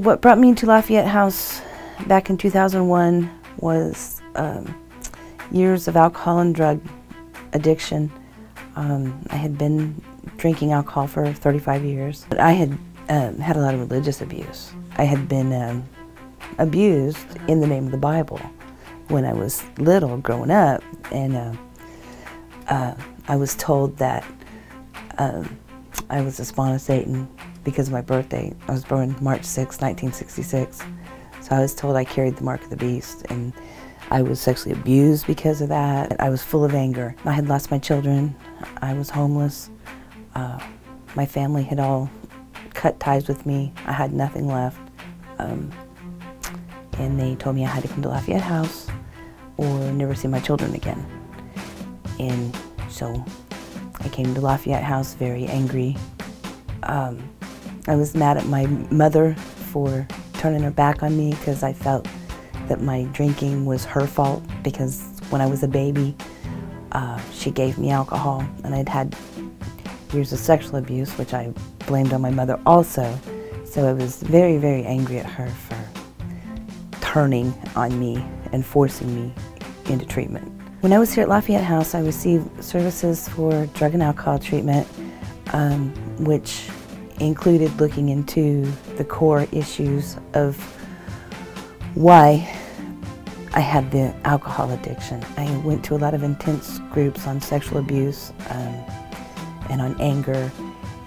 What brought me to Lafayette House back in 2001 was years of alcohol and drug addiction. I had been drinking alcohol for 35 years. But I had had a lot of religious abuse. I had been abused in the name of the Bible when I was little, growing up, and I was told that I was a spawn of Satan because of my birthday. I was born March 6, 1966, so I was told I carried the mark of the beast, and I was sexually abused because of that. I was full of anger. I had lost my children. I was homeless. My family had all cut ties with me. I had nothing left. And they told me I had to come to Lafayette House or never see my children again. And so I came to Lafayette House very angry. I was mad at my mother for turning her back on me because I felt that my drinking was her fault, because when I was a baby, she gave me alcohol, and I'd had years of sexual abuse, which I blamed on my mother also. So I was very, very angry at her for turning on me and forcing me into treatment. When I was here at Lafayette House, I received services for drug and alcohol treatment, which included looking into the core issues of why I had the alcohol addiction. I went to a lot of intense groups on sexual abuse and on anger,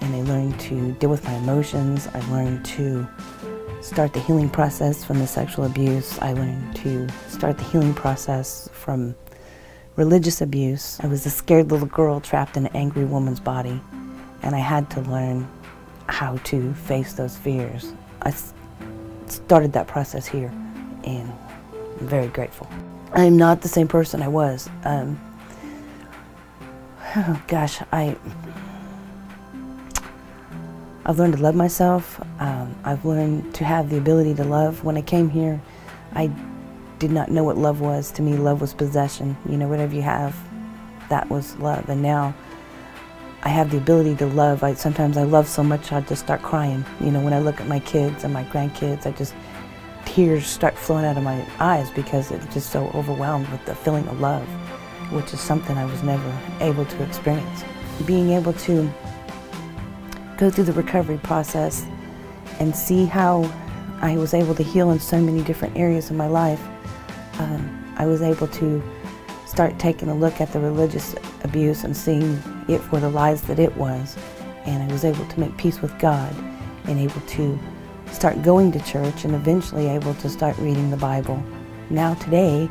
and I learned to deal with my emotions. I learned to start the healing process from the sexual abuse. I learned to start the healing process from religious abuse. I was a scared little girl trapped in an angry woman's body, and I had to learn how to face those fears. I started that process here, and I'm very grateful. I'm not the same person I was. Oh gosh, I've learned to love myself. I've learned to have the ability to love. When I came here, I did not know what love was. To me, love was possession. You know, whatever you have, that was love. And now I have the ability to love. Sometimes I love so much I just start crying. You know, when I look at my kids and my grandkids, tears start flowing out of my eyes because it's just so overwhelmed with the feeling of love, which is something I was never able to experience. Being able to go through the recovery process and see how I was able to heal in so many different areas of my life, I was able to start taking a look at the religious abuse and seeing it for the lies that it was, and I was able to make peace with God and able to start going to church and eventually able to start reading the Bible. Now today,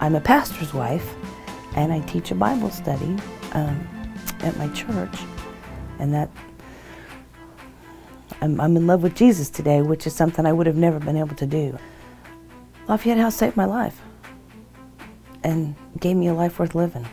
I'm a pastor's wife, and I teach a Bible study at my church, and that I'm in love with Jesus today, which is something I would have never been able to do. Lafayette House saved my life and gave me a life worth living.